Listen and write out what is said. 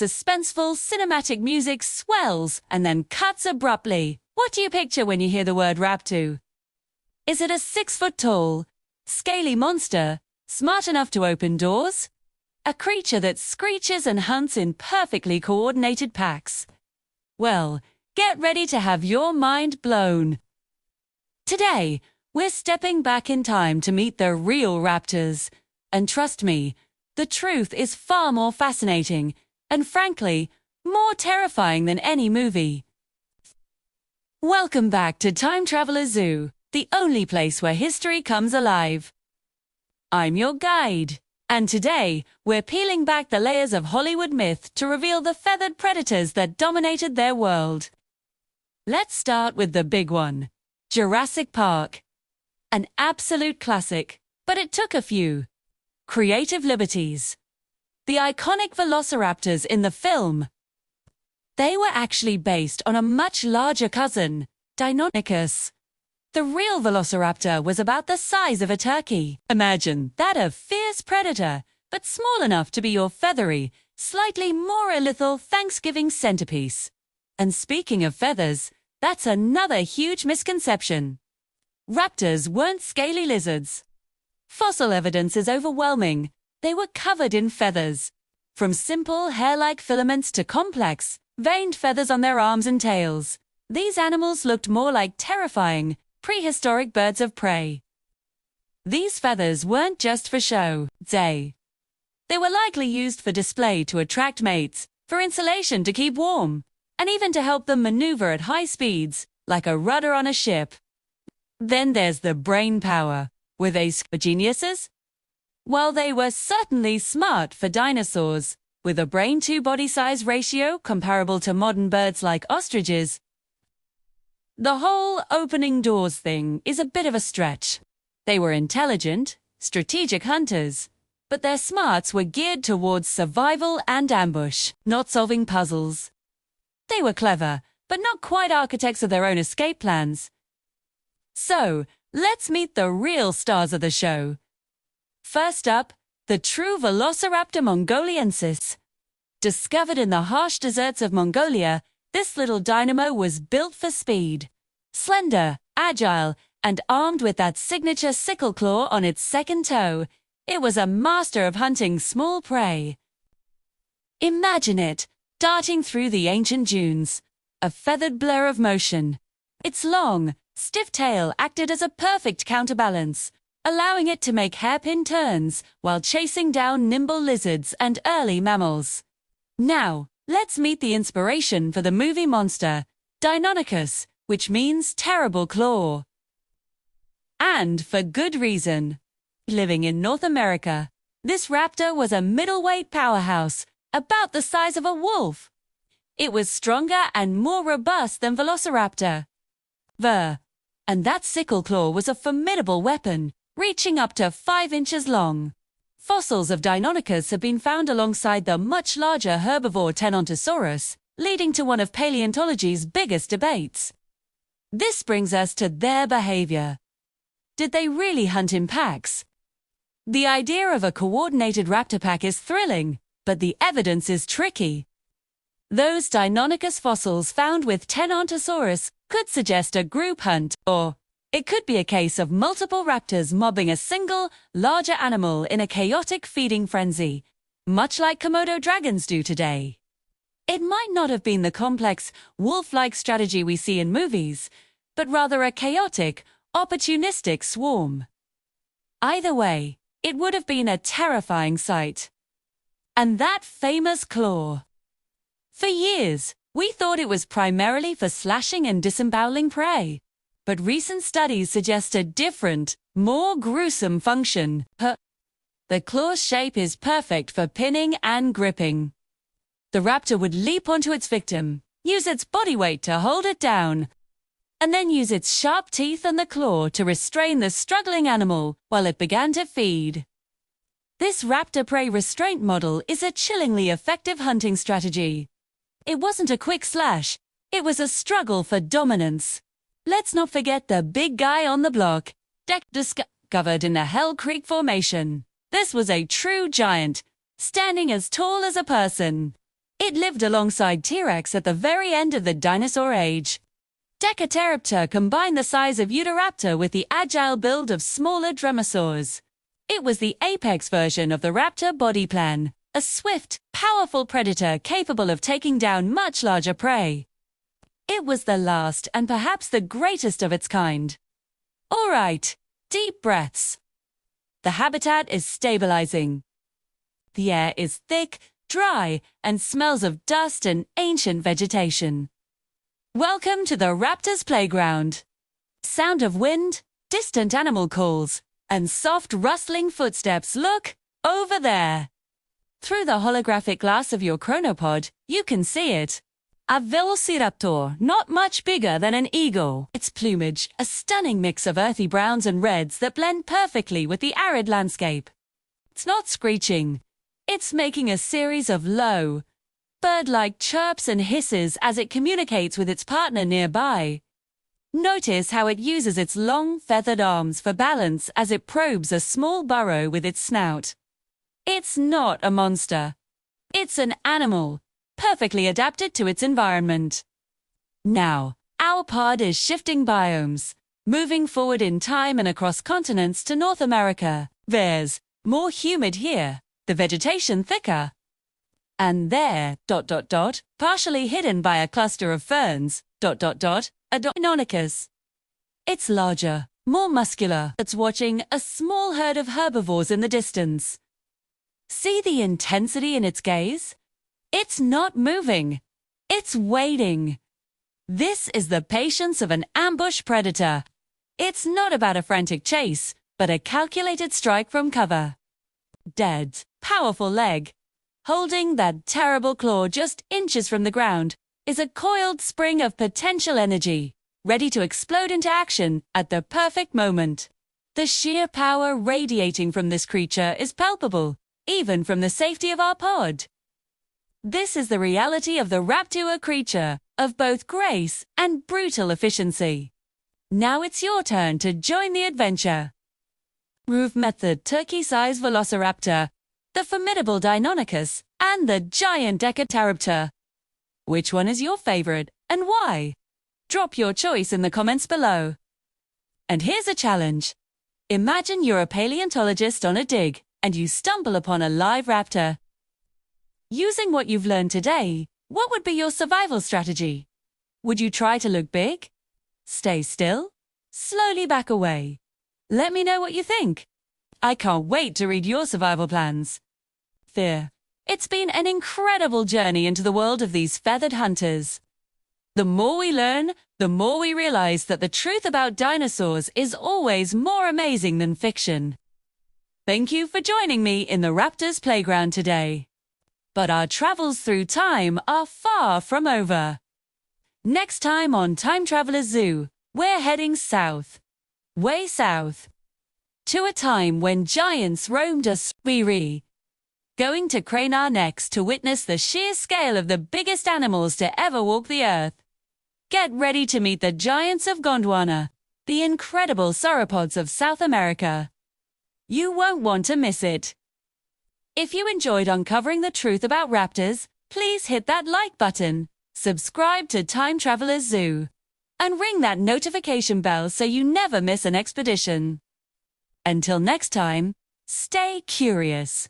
Suspenseful cinematic music swells and then cuts abruptly. What do you picture when you hear the word raptor? Is it a 6-foot-tall, scaly monster, smart enough to open doors? A creature that screeches and hunts in perfectly coordinated packs? Well, get ready to have your mind blown. Today, we're stepping back in time to meet the real raptors. And trust me, the truth is far more fascinating and, frankly, more terrifying than any movie. Welcome back to Time Traveler Zoo, the only place where history comes alive. I'm your guide, and today we're peeling back the layers of Hollywood myth to reveal the feathered predators that dominated their world. Let's start with the big one, Jurassic Park. An absolute classic, but it took a few creative liberties. The iconic Velociraptors in the film. They were actually based on a much larger cousin, Deinonychus. The real Velociraptor was about the size of a turkey. Imagine that, a fierce predator, but small enough to be your feathery, slightly more lethal Thanksgiving centerpiece. And speaking of feathers, that's another huge misconception. Raptors weren't scaly lizards. Fossil evidence is overwhelming. They were covered in feathers. From simple hair-like filaments to complex, veined feathers on their arms and tails. These animals looked more like terrifying, prehistoric birds of prey. These feathers weren't just for show. They were likely used for display to attract mates, for insulation to keep warm, and even to help them maneuver at high speeds, like a rudder on a ship. Then there's the brain power. Were they geniuses? Well, they were certainly smart for dinosaurs, with a brain-to-body size ratio comparable to modern birds like ostriches. The whole opening doors thing is a bit of a stretch. They were intelligent, strategic hunters, but their smarts were geared towards survival and ambush, not solving puzzles. They were clever, but not quite architects of their own escape plans. So, let's meet the real stars of the show. First up, the true Velociraptor mongoliensis. Discovered in the harsh deserts of Mongolia, this little dynamo was built for speed. Slender, agile, and armed with that signature sickle claw on its second toe, it was a master of hunting small prey. Imagine it, darting through the ancient dunes, a feathered blur of motion. Its long, stiff tail acted as a perfect counterbalance, allowing it to make hairpin turns while chasing down nimble lizards and early mammals. Now, let's meet the inspiration for the movie monster, Deinonychus, which means terrible claw. And for good reason. Living in North America, this raptor was a middleweight powerhouse, about the size of a wolf. It was stronger and more robust than Velociraptor. And that sickle claw was a formidable weapon, reaching up to 5 inches long. Fossils of Deinonychus have been found alongside the much larger herbivore Tenontosaurus, leading to one of paleontology's biggest debates. This brings us to their behavior. Did they really hunt in packs? The idea of a coordinated raptor pack is thrilling, but the evidence is tricky. Those Deinonychus fossils found with Tenontosaurus could suggest a group hunt, or it could be a case of multiple raptors mobbing a single, larger animal in a chaotic feeding frenzy, much like Komodo dragons do today. It might not have been the complex, wolf-like strategy we see in movies, but rather a chaotic, opportunistic swarm. Either way, it would have been a terrifying sight. And that famous claw. For years, we thought it was primarily for slashing and disemboweling prey. But recent studies suggest a different, more gruesome function. The claw's shape is perfect for pinning and gripping. The raptor would leap onto its victim, use its body weight to hold it down, and then use its sharp teeth and the claw to restrain the struggling animal while it began to feed. This raptor prey restraint model is a chillingly effective hunting strategy. It wasn't a quick slash, it was a struggle for dominance. Let's not forget the big guy on the block, discovered in the Hell Creek Formation. This was a true giant, standing as tall as a person. It It lived alongside T-Rex at the very end of the dinosaur age. Dakotaraptor combined the size of Utahraptor with the agile build of smaller dromaeosaurs. It was the apex version of the raptor body plan, a swift, powerful predator capable of taking down much larger prey. It was the last and perhaps the greatest of its kind. All right, deep breaths. The habitat is stabilizing. The air is thick, dry, and smells of dust and ancient vegetation. Welcome to the raptor's playground. Sound of wind, distant animal calls, and soft rustling footsteps. Look, over there. Through the holographic glass of your chronopod, you can see it. A Velociraptor, not much bigger than an eagle. Its plumage, a stunning mix of earthy browns and reds that blend perfectly with the arid landscape. It's not screeching. It's making a series of low, bird-like chirps and hisses as it communicates with its partner nearby. Notice how it uses its long, feathered arms for balance as it probes a small burrow with its snout. It's not a monster. It's an animal, perfectly adapted to its environment. Now, our pod is shifting biomes, moving forward in time and across continents to North America. There's more humid here, the vegetation thicker. And there, partially hidden by a cluster of ferns, a Deinonychus. It's larger, more muscular. It's watching a small herd of herbivores in the distance. See the intensity in its gaze? It's not moving. It's waiting. This is the patience of an ambush predator. It's not about a frantic chase, but a calculated strike from cover. Dead, powerful leg, holding that terrible claw just inches from the ground, is a coiled spring of potential energy, ready to explode into action at the perfect moment. The sheer power radiating from this creature is palpable, even from the safety of our pod. This is the reality of the Raptor creature, of both grace and brutal efficiency. Now it's your turn to join the adventure. We've met the turkey-sized Velociraptor, the formidable Deinonychus, and the giant Dakotaraptor. Which one is your favorite, and why? Drop your choice in the comments below. And here's a challenge. Imagine you're a paleontologist on a dig, and you stumble upon a live raptor. Using what you've learned today, what would be your survival strategy? Would you try to look big? Stay still? Slowly back away? Let me know what you think. I can't wait to read your survival plans. It's been an incredible journey into the world of these feathered hunters. The more we learn, the more we realize that the truth about dinosaurs is always more amazing than fiction. Thank you for joining me in the Raptor's playground today. But our travels through time are far from over. Next time on Time Traveler's Zoo, we're heading south. Way south. To a time when giants roamed us. Going to crane our necks to witness the sheer scale of the biggest animals to ever walk the earth. Get ready to meet the giants of Gondwana, the incredible sauropods of South America. You won't want to miss it. If you enjoyed uncovering the truth about raptors, please hit that like button, subscribe to Time Traveler's Zoo, and ring that notification bell so you never miss an expedition. Until next time, stay curious.